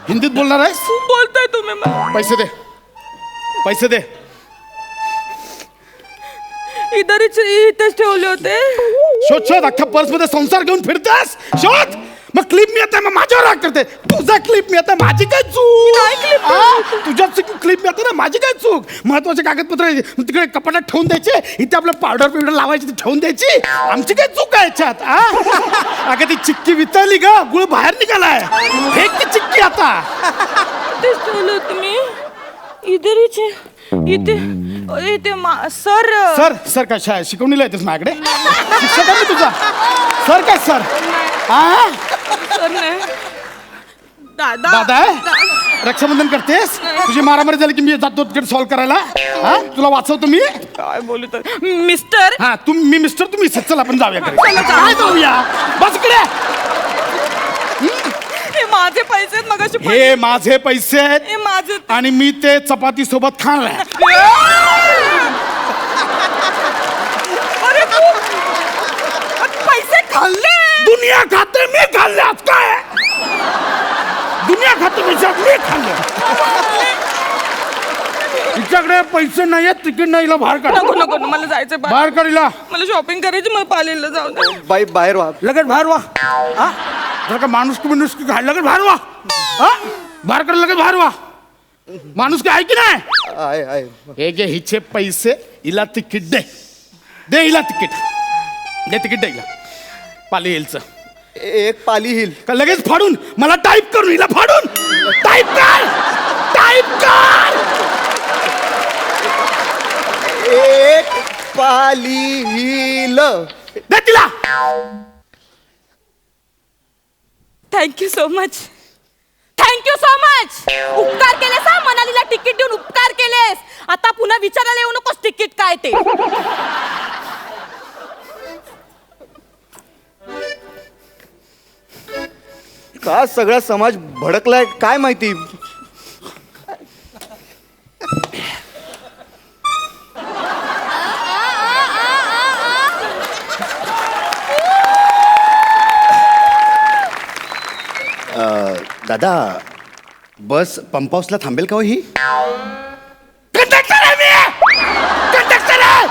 हिंदीत बोलणार आहेस खूप बोलताय तुम्ही मला. पैसे दे इथेच ठेवले होते शोध अख्ख्या पर्स मध्ये संसार घेऊन फिरतेस शोध मग क्लिप मिळते मग माझ्यावर राग करते तुझा क्लिप मिळते माझी काय चूक काय clip आ, तुझ्या क्लिप मिळते ना माझी काय चूक महत्वाचे कागदपत्र तिकडे कपाटात ठेवून द्यायचे इथे आपलं पावडर लावायची ती ठेवून द्यायची आमची काय चूक आहे याच्यात आ? अगं ती चिक्की वितळली ग गुळ बाहेर निघालाय हे की चिक्की आता इथेच ठेवलं होतं मी इथे सर सर काय शिकवणीला येतेस माझ्याकडे शिक्षक आहे मी तुझा सर काय सर हा सर नाही दादा आहे रक्षाबंधन करतेस तुझी मारामारी झाली की मी जातो तिकडे सॉल्व करायला हा तुला वाचवतो मी काय बोलू तर मिस्टर हा मी मिस्टर तुम्ही चल आपण जाऊया घरी. काय जाऊया बस इकडे हे माझे पैसे आहेत मगाशी हे माझे पैसे हे आहेत माझे आणि मी ते चपाती सोबत खाणार अरे तू पैसे खाल्ले दुनिया खाते मी खाल्ले आज काय दुनिया खाते पैसे मी खाल्ले तिच्याकडे पैसे नाही आहेत तिकीट नाही हिला बाहेर काढ नको नको मला जायचं बाहेर काढीला मला शॉपिंग करायची मला पालेला जाऊ दे बाई बाहेर व्हा लगेच बाहेर वा हा जर का माणूस की घाल लगेच बाहेर वा हा बाहेर काढ लगेच बाहेर वा माणूस आहे की नाही आहे हे घे हिचे पैसे हिला तिकीट दे हिला तिकीट दे हिला पाली हिलचं एक पाली हिल का लगेच फाडून मला टाईप करून हिला फाडून टाईप कर एक पाली हिल दे तिला थँक्यू सो मच उपकार केलेस हा मनालीला तिकीट देऊन उपकार केलेस आता पुन्हा विचारायला येऊ नकोस तिकीट काय ते का सगळा समाज भडकलाय काय माहिती दादा बस पंप हाऊसला थांबेल का हो ही कंडक्टर आहे मी कंडक्टर आहे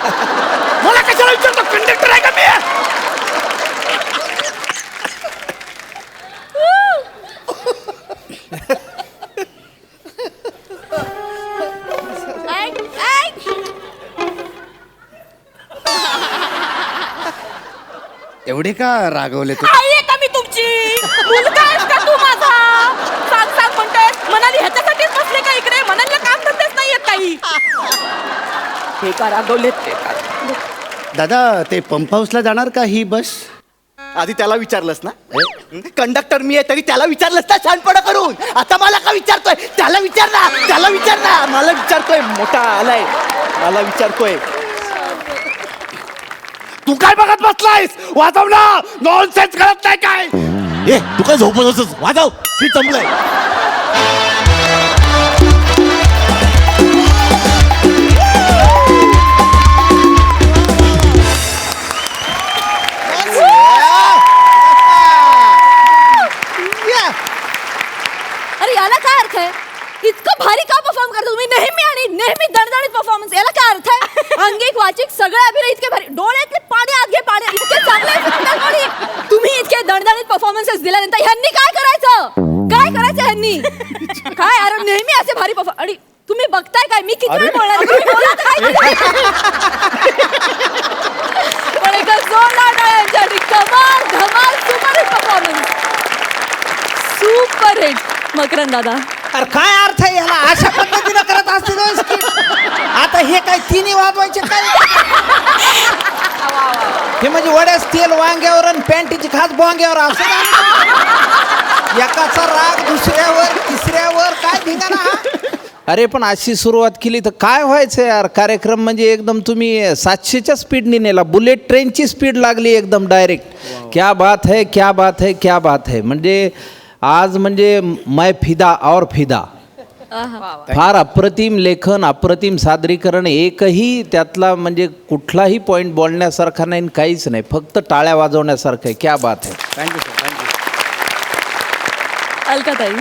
मला कशाला विचारतो कंडक्टर आहे का मी एवढे का रागवले तू आई आहे का मी तुमची मुलगा आहेस का तू माझा सांग म्हणतोय मनाली ह्याच्यासाठीच बसले का इकडे मनालीला काम धंदेच नाहीयेत काही हे का रागवलेत ते का दादा ते पंप हाऊसला जाणार का ही बस आधी त्याला विचारलंस ना कंडक्टर मी आहे तरी त्याला विचारलंस ना शहाणपणा करून आता मला का विचारतोय त्याला विचार ना मला विचारतोय मोठा आलाय मला विचारतोय तू काय बघत बसलायस वाजव ना नॉनसेन्स करत नाही काय ए तू काय झोपत होतस वाजव सीट संपलंय अरे याला काय अर्थ आहे इतकं भारी का परफॉर्म करतो तुम्ही नेहमी दणदणीत परफॉर्मन्स याला काय अर्थ आहे अंगिक वाचिक सगळे अभिनय इतके भारी डोळ्यातले पाणी आत घे पाणी इतके चांगले सुंदर कोणी तुम्ही इतके दणदणीत परफॉर्मन्सेस दिल्यानंतर ह्यांनी काय करायचं ह्यांनी काय अरे नेहमी असे भारी परफॉर्म आणि तुम्ही बघताय काय मी किती वेळ बोलणार तुम्ही बोला काय पण एका जोरदार टाळ्यांसाठी कमाल धमाल super hit performance super hit Makarand दादा अरे काय अर्थ आहे याला अशा पद्धतीनं करत असते आता हे काय तिन्ही वाजवायचे काय हे म्हणजे वड्यास तेल वांग्यावर आणि पॅन्टीची खास बोंग्यावर असं काय? एकाचा राग दुसऱ्यावर तिसऱ्यावर काय धिंगाणा हा? अरे पण अशी सुरुवात केली तर काय व्हायचं यार. कार्यक्रम म्हणजे एकदम तुम्ही 700च्या स्पीडने नेला. बुलेट ट्रेनची स्पीड लागली एकदम डायरेक्ट. क्या बात है, क्या बात है, क्या बात है. म्हणजे आज म्हणजे मैं फिदा और फिदा. फार अप्रतिम लेखन, अप्रतिम सादरीकरण. एकही त्यातला म्हणजे कुठलाही पॉईंट बोलण्यासारखा नाही, काहीच नाही, फक्त टाळ्या वाजवण्यासारखं आहे. क्या बात है. Thank you sir, thank you. अलकाताई.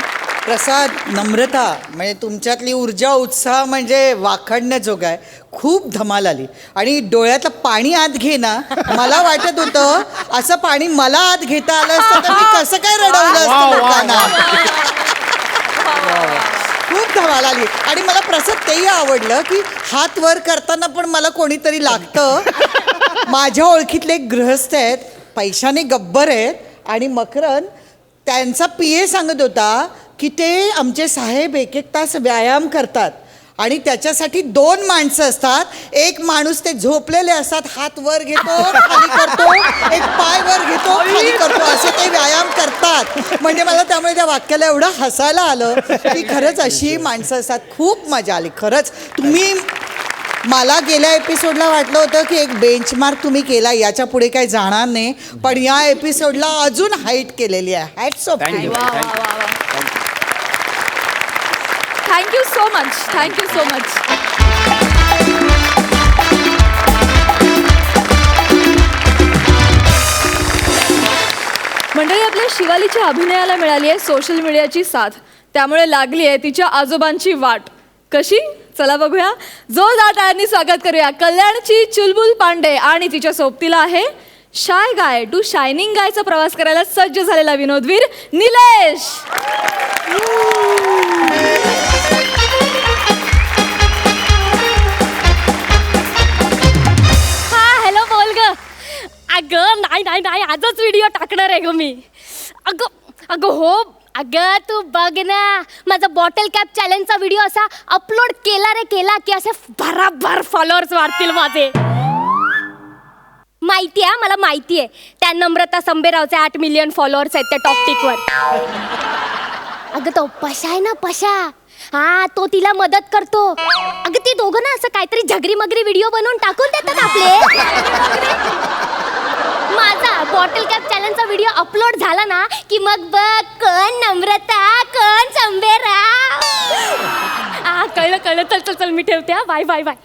प्रसाद, नम्रता, म्हणजे तुमच्यातली ऊर्जा उत्साह म्हणजे वाखाणण्याजोगा आहे. खूप धमाल आली. आणि डोळ्यातलं पाणी आत घे ना, मला वाटत होतं असं पाणी मला आत घेता आलं असतं तर मी कसं काय रडवलं असतं लोकांना. खूप धमाल आली. आणि मला प्रसाद तेही आवडलं की हात वर करताना पण मला कोणीतरी लागतं. माझ्या ओळखीतले एक गृहस्थ आहेत, पैशाने गब्बर आहेत. आणि मकरन त्यांचा PA सांगत होता की ते आमचे साहेब 1-1 तास व्यायाम करतात आणि त्याच्यासाठी 2 माणसं असतात. एक माणूस ते झोपलेले असतात, हात वर घेतो खाली करतो, एक पाय वर घेतो खाली करतो, असे ते व्यायाम करतात. म्हणजे मला त्यामुळे त्या वाक्याला एवढं हसायला आलं की खरंच अशी माणसं असतात. खूप मजा आली खरंच. तुम्ही, मला गेल्या एपिसोडला वाटलं होतं की एक बेंचमार्क तुम्ही केला, याच्या पुढे काही जाणार नाही, पण या एपिसोडला अजून हाईट केलेली आहे. Hats off. Thank you so much. Thank you so much. मंडळी, आपल्या शिवालीच्या अभिनयाला मिळाली आहे सोशल मीडियाची साथ. त्यामुळे लागली आहे तिच्या आजोबांची वाट. कशी? चला बघूया. जोरदार टाळ्यांनी स्वागत करूया कल्याणची चुलबुल पांडे आणि तिच्या सोबतीला आहे शाय गाय टू शायनिंग गायचा प्रवास करायला सज्ज झालेला विनोदवीर निलेश. हॅलो, बोल ग. अगं नाही आजच व्हिडिओ टाकणार आहे ग मी. अगं हो, अगं तू बघ ना, माझा बॉटल कॅप चॅलेंजचा व्हिडिओ असा अपलोड केला की असे भराभर फॉलोअर्स वाढतील माझे. माहिती आहे मला, माहिती आहे. त्या नम्रता संबेरावचे 8 मिलियन फॉलोअर्स आहेत त्या टॉकटिकवर. अगं तो पशा आहे ना, पशा, हा तो तिला मदत करतो. अगं ती दोघं ना असं काहीतरी झगरी मगरी व्हिडिओ बनवून टाकून देतात आपले. माझा बॉटल कॅप चॅलेंजचा व्हिडिओ अपलोड झाला ना की मग बघ, कोण नम्रता कोण संबेराव. कळलं. चल मी ठेवते. Bye bye bye.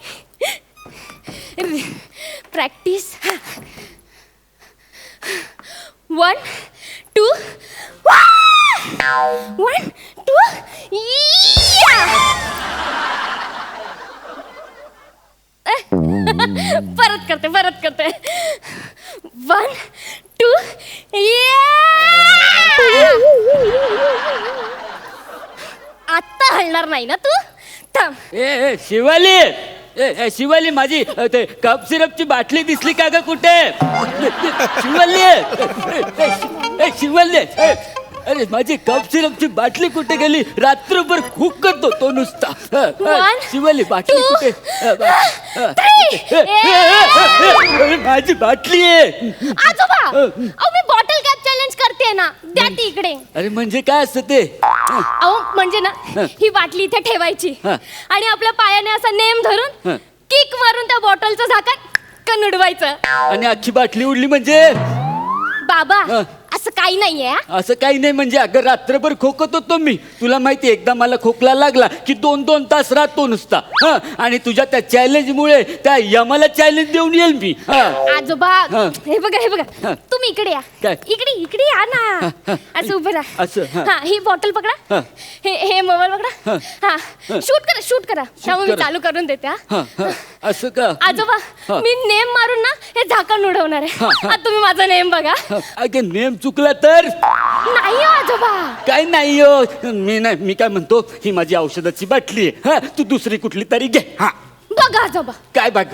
प्रॅक्टिस. 1 2 1 2 परत करते. 1 2 आता हलणार नाही ना तू. थांब. ए शिवाली, शिवाली, माझी ते कप सिरपची बाटली दिसली का ग कुठे? शिवाली, अरे माझी कप सिरपची बाटली कुठे गेली? रात्रभर खूप करतो तो नुसता. शिवाली, बाटली कुठे? माझी बाटली आहे. आजोबा, अहो मी बॉटल कॅप चॅलेंज करते ना, द्या ती इकडे. अरे म्हणजे काय असतं ते? अहो म्हणजे ना, ही बाटली इथे ठेवायची आणि आपल्या पायाने असा नेम धरून किक मारून त्या बॉटलचं झाकण उडवायचं. आणि अख्खी बाटली उडली म्हणजे? बाबा, असं काही नाहीये. असं काही नाही म्हणजे, अगं रात्रभर खोकत होतो मी. तुला माहिती, एकदा मला खोकला लागला की 2-2 तास राहतो नुसता. आणि तुझ्या त्या चॅलेंज मुळे त्या यमाला चॅलेंज देऊन येईल मी. आजोबा, हे बघा, तुम्ही इकडे या. काय? इकडे या ना. असं उभं राहा. असं, हा, ही बॉटल पकडा. हे मोबाईल पकडा. हा, शूट करा. त्यामुळे मी चालू करून देते. असं का? आजोबा, मी नेम मारून ना हे झाकण उडवणार आहे. आता तुम्ही माझा नेम बघा. अगं नेम चुकला तर? नाही हो आजोबा. काय नाही हो, मी काय म्हणतो, ही माझी औषधाची बाटली आहे. तू दुसरी कुठली तरी घे. हा बघा आजोबा. काय बघ?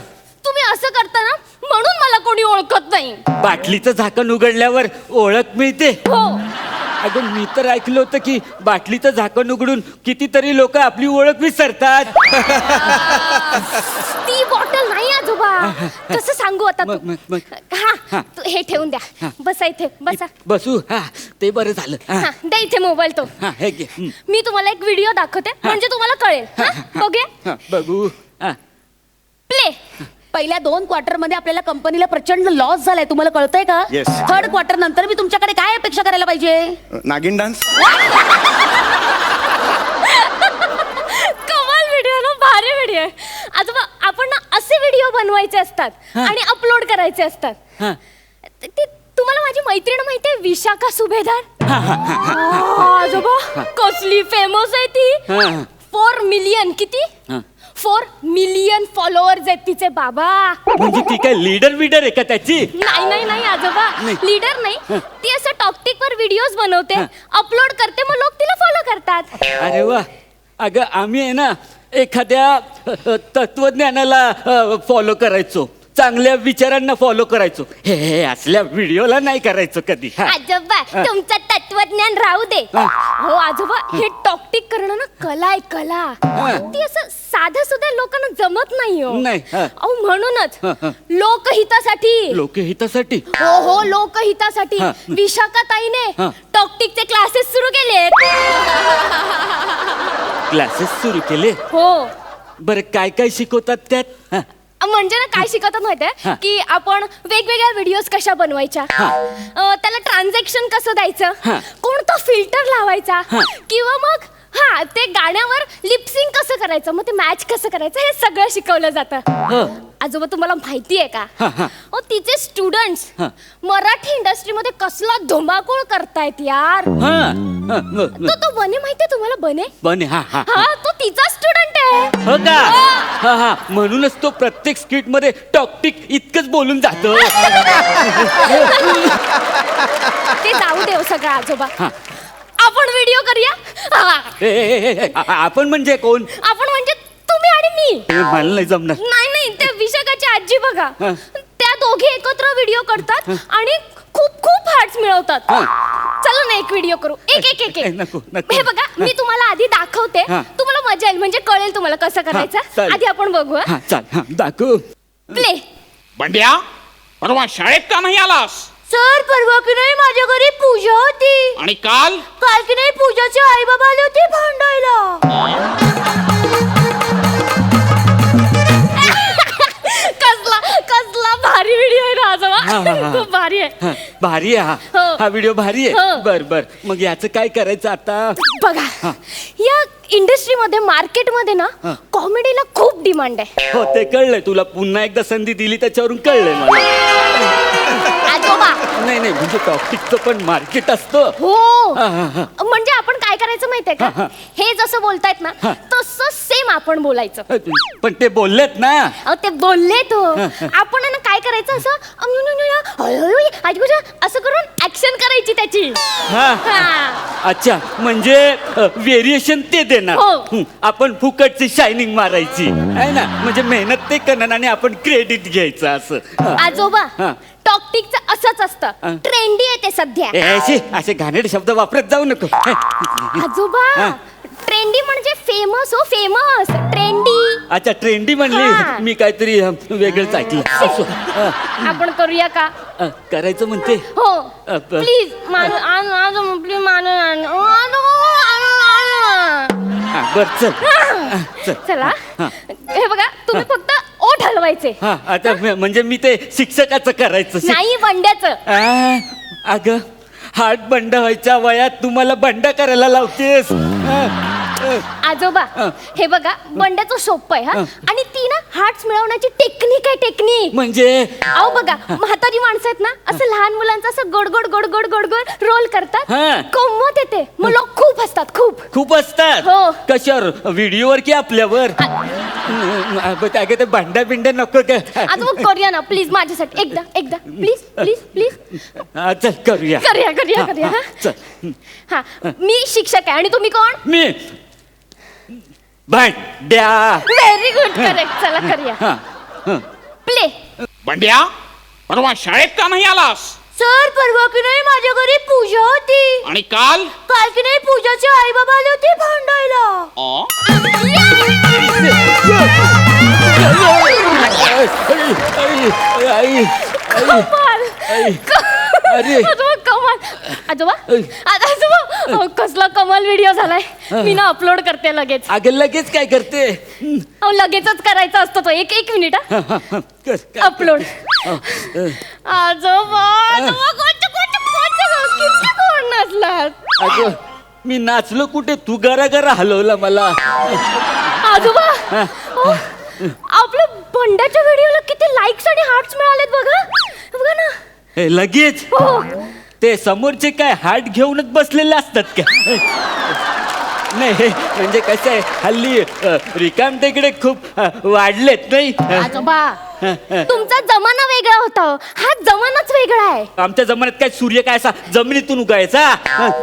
तुम्ही असं करता ना, म्हणून मला कोणी ओळखत नाही. बाटलीचं झाकण उघडल्यावर ओळख मिळते? हो. अगं मी तर ऐकलं होतं की बाटलीचं झाकण उघडून कितीतरी लोक आपली ओळख विसरतात. ती बॉटल नाही आजोबा. कसं सांगू आता मग- तू मग- मग. हा तू हे ठेवून द्या बसा इथे बसा बसू हा ते बरं झालं हा हा द्या इथे मोबाईल तो हा हे घे मी तुम्हाला एक व्हिडिओ दाखवते म्हणजे तुम्हाला कळेल हा? बघूया हा, बघू हा प्ले पहिल्या 2 क्वार्टर मध्ये आपल्याला कंपनीला प्रचंड लॉस झालाय तुम्हाला कळतंय का Yes. 3rd क्वार्टर नंतर मी तुमच्याकडे काय अपेक्षा करायला पाहिजे नागिन डान्स कमाल व्हिडिओ ना भारी व्हिडिओ आहे आता आपण ना असे व्हिडिओ बनवायचे असतात आणि अपलोड करायचे असतात हा ते तुम्हाला माझी मैत्रीण माहिती आहे विशाखा सुभेदार आजोबा कसली फेमस आहे ती हा. 4 मिलियन किती हा. 4 मिलियन फॉलोअर्स आहेत तिचे बाबा म्हणजे ती काय लीडर विडर आहे का त्याची नाही नाही नाही आजोबा नाही. लीडर नाही ती असं टॉकटिक वर व्हिडिओज बनवते अपलोड करते मग लोक तिला फॉलो करतात अरे वा अगं आम्ही आहे ना एखाद्या तत्वज्ञानाला फॉलो करायचो चांगल्या विचारांना फॉलो करायचो हे हे असल्या व्हिडिओला नाही करायचो कधी हा. आजोबा तुमचं तत्वज्ञान राहू दे हो आजोबा हे टॉकटिक करणं ना कला आहे कला ती असं साधं सुद्धा लोकांना जमत नाही हो नाही, हा. अहो म्हणूनच लोकहितासाठी लोकहितासाठी हो हो लोकहितासाठी हा. विशाखाताईने हा. टॉकटिकचे क्लासेस सुरू केले क्लासेस सुरू केले हो बरं काय काय शिकवतात त्यात हा. म्हणजे ना काय शिकवतात माहितीये हा. की आपण वेगवेगळ्या व्हिडिओज कशा बनवायच्या त्याला ट्रान्झॅक्शन कसं द्यायचं हा. कोणता फिल्टर लावायचा हा. किंवा मग हा ते गाण्यावर लिपसिंग कसं करायचं मग ते मॅच कसं करायचं हे सगळं शिकवलं जातं आजोबा तुम्हाला माहिती आहे का हा, हा. तिचे स्टुडंट्स हा. मराठी इंडस्ट्रीमध्ये कसला धुमाकूळ करतायत यार हा. हा. तो बने माहितीये तुम्हाला बने बने हा हा हा तो तिचा स्टुडंट आहे हो का हा हा म्हणूनच तो प्रत्येक स्किट मध्ये टॉकटिक इतकंच बोलून जातो ते जाऊ दे हो सगळं आजोबा आपण व्हिडिओ करूया हा. आपण म्हणजे कोण आपण म्हणजे तुम्ही आणि मी मला नाही जमणार नाही नाही त्या विशाखाची आजी बघा हा. त्या दोघे एकत्र व्हिडिओ करतात आणि खूप खूप हार्ट्स मिळवतात चला ना एक व्हिडिओ करू एक एक एक एक नको, नको. हे बघा मी तुम्हाला आधी दाखवते हा. तुम्हाला मजा येईल म्हणजे कळेल तुम्हाला कसं करायचं चालेल. आधी आपण बघू हा चाल हा दाखव प्ले बंड्या परवा शाळेत का नाही आलास सर परवा की नाही माझ्या घरी पूजा होती आणि काल काल की नाही पूजाचे आई बाबा आले होते भांडायला कसला कसला भारी व्हिडिओ आहे ना हा, हा, आजोबा हा. खूप भारी आहे हा, भारी आहे हो. हा व्हिडिओ भारी हो. आहे बर बर मग याचं काय करायचं आता बघा या इंडस्ट्रीमध्ये मार्केटमध्ये ना कॉमेडीला खूप डिमांड आहे हो ते कळलंय तुला पुन्हा एकदा संधी दिली त्याच्यावरून कळलंय मला आजोबा नाही नाही म्हणजे टॉपिकचं पण मार्केट असतं हो हा, हा, हा. म्हणजे आपण काय करायचं माहितीये हा, का हा. हे जसं बोलतायत ना हा. तसं सेम आपण बोलायचं पण ते बोललेत ना अहो ते बोलले तो आपण आहे ना काय करायचं असं असं करून ऍक्शन करायची त्याची हा. हा. अच्छा म्हणजे व्हेरिएशन ते देणार हो. आपण फुकटची शायनिंग मारायची आहे ना म्हणजे मेहनत ते करणार आणि आपण क्रेडिट घ्यायचं असं हा. आजोबा हा. टॉकटिकचं असंच असतं ट्रेंडी आहे ते सध्या ए, असे घाणेरडे शब्द वापरत जाऊ नको आजोबा हा. ट्रेंडी म्हणजे फेमस हो फेमस ट्रेंडी अच्छा ट्रेंडी हा. म्हणली मी काहीतरी वेगळंच ऐकलं असो. आपण करूया का करायचं म्हणते हो प- प्लीज प्लीज हा, बर चल चल चला हे बघा तुम्ही फक्त ओठ हलवायचे हा आता म्हणजे मी ते शिक्षकाचं करायचं नाही बंड्याचं अगं हात बंड व्हायच्या वयात तुम्हाला बंड करायला लावतेस आजोबा हे बघा बंड्याचं सोपं आहे हा आणि ती ना हार्ट्स मिळवण्याची टेक्निक आहे टेक्निक म्हणजे अहो बघा म्हातारी माणसं आहेत ना असं लहान मुलांचं असं गोड गोड गोड गोड गोड गोड रोल करतात हा. गंमत येते मग लोक खूप असतात खूप खूप असतात हो. कशावर व्हिडिओवर की आपल्यावर अगं ते भांड्या बिंड्या नको का आता मग करूया ना प्लीज माझ्यासाठी एकदा एकदा प्लीज प्लीज प्लीज हा, चल करूया करूया करूया करूया हा. चल हा मी शिक्षक आहे आणि तुम्ही कोण मी भांड्या व्हेरी गुड करेक्ट चला करूया हा, हा. प्ले बंड्या परवा शाळेत का नाही आलास सर परवा की नाही माझ्या घरी पूजा होती आणि काल काल की नाही पूजाचे आई बाबा आले होते भांडायला आई अरे आजोबा कमाल आजोबा आजोबा कसला कमाल व्हिडिओ झालाय मी ना अपलोड करते लगेच. अगं लगेच काय करते? लगेचच करायचा असतो तो. एक मिनिट अपलोड. आजोबा आजोबा किती कोण नसलात. अगं मी नाचलो कुठे? तू गरा हलवला मला. आजोबा आपल्या बंड्याच्या व्हिडिओला किती लाईक्स आणि हार्ट्स मिळालेत बघा. बघा ना. हे लगेच हो. ते समोरचे काय हार्ट घेऊनच बसलेले असतात का? नाही म्हणजे कसं आहे हल्ली रिकाम टेकडे खूप वाढलेत नाही. आजोबा तुमचा जमाना वेगळा होता. हा जमानाच वेगळा आहे. आमच्या जमान्यात काय सूर्य काय असा जमिनीतून उगायचा?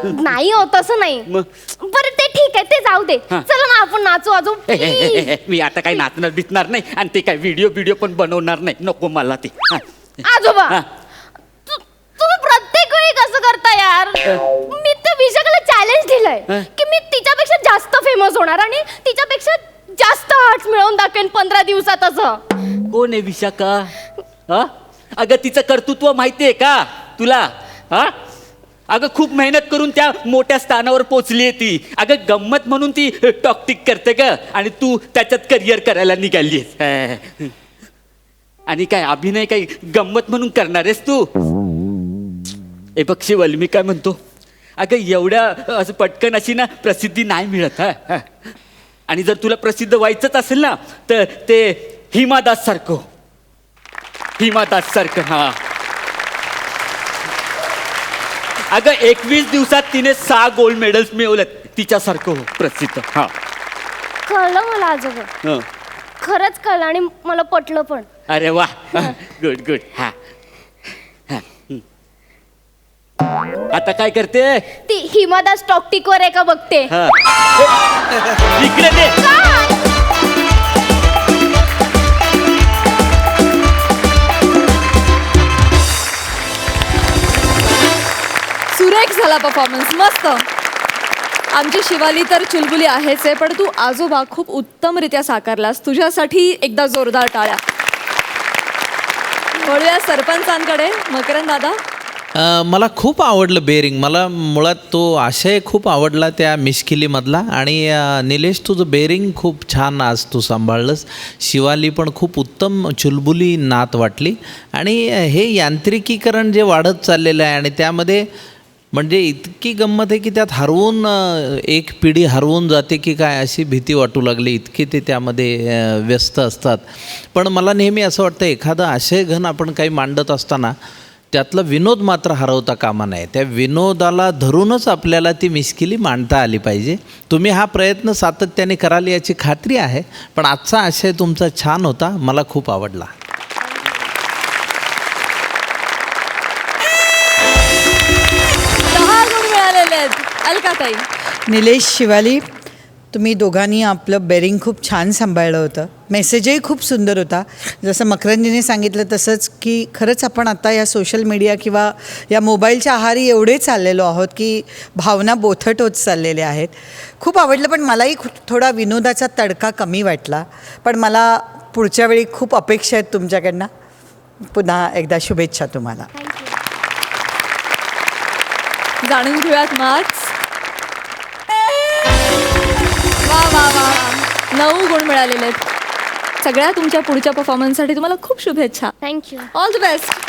नाही हो तसं नाही. मग? बरं ते ठीक आहे ते जाऊ दे. चला ना आपण नाचू आजोबा. मी आता काही नाचणार बिचणार नाही आणि ते काय व्हिडिओ पण बनवणार नाही. नको मला ते. आजोबा तुम्ही प्रत्येक वेळी कसं करता यार. मी त्या विशाखाला चॅलेंज दिलंय की मी तिच्यापेक्षा जास्त फेमस होणार आणि तिच्यापेक्षा जास्त हार्ट्स मिळवून दाखवेन 15 दिवसात असं. कोण आहे विशाखा? हा अगं तिचं कर्तृत्व माहितीये का तुला? हा अगं खूप मेहनत करून त्या मोठ्या स्थानावर पोचली आहे ती. अगं गंमत म्हणून ती टॉकटिक करते ग आणि तू त्याच्यात करिअर करायला निघाली. आणि काय अभिनय काही गंमत म्हणून करणार आहेस तू? ए बघ शिवल मी काय म्हणतो, अगं एवढ्या असं पटकन अशी ना प्रसिद्धी नाही मिळत. हा आणि जर तुला प्रसिद्ध व्हायचंच असेल ना तर ते हिमादास सारखं हा. अगं 21 दिवसात तिने 6 गोल्ड मेडल्स मिळवलेत. तिच्यासारखं हो प्रसिद्ध. हा कळलं मला आजोबा. खरंच कळलं आणि मला पटलं पण. अरे वा गुड. हा आता काय करते? ती हिमादास टॉक्टिक वर आहे का बघते. इकडे दे. सुरेख झाला परफॉर्मन्स. मस्त. आमची शिवाली तर चुलबुली आहेच आहे पण तू आजोबा खूप उत्तमरित्या साकारलास. तुझ्यासाठी एकदा जोरदार टाळ्या. वळूया सरपंचांकडे. मकरंद दादा. मला खूप आवडलं बेरिंग. मला मुळात तो आशय खूप आवडला त्या मिश्किलीमधला. आणि निलेश तुझं बेरिंग खूप छान आज तू सांभाळलंस. शिवाली पण खूप उत्तम चुलबुली नात वाटली. आणि हे यांत्रिकीकरण जे वाढत चाललेलं आहे आणि त्यामध्ये म्हणजे इतकी गंमत आहे की त्यात हरवून एक पिढी हरवून जाते की काय अशी भीती वाटू लागली. इतके ते त्यामध्ये व्यस्त असतात. पण मला नेहमी असं वाटतं एखादं आशयघन आपण काही मांडत असताना त्यातला विनोद मात्र हरवता कामा नये. त्या विनोदाला धरूनच आपल्याला ती मिश्किली मांडता आली पाहिजे. तुम्ही हा प्रयत्न सातत्याने कराल याची खात्री आहे. पण आजचा आशय तुमचा छान होता. मला खूप आवडला. 10 गुण मिळालेले आहेत. अलकाताई. निलेश, शिवाली, तुम्ही दोघांनी आपलं बेरिंग खूप छान सांभाळलं होतं. मेसेजही खूप सुंदर होता. जसं मकरंदीने सांगितलं तसंच की खरंच आपण आता या सोशल मीडिया किंवा या मोबाईलच्या आहारी एवढे चाललेलो आहोत की भावना बोथट होत चाललेल्या आहेत. खूप आवडलं. पण मलाही थोडा विनोदाचा तडका कमी वाटला. पण मला पुढच्या वेळी खूप अपेक्षा आहेत तुमच्याकडनं. पुन्हा एकदा शुभेच्छा तुम्हाला. जाणून घेऊयात मार्क्स. वा 9 गुण मिळालेले आहेत. सगळ्या तुमच्या पुढच्या परफॉर्मन्ससाठी तुम्हाला खूप शुभेच्छा. थँक्यू. All the best.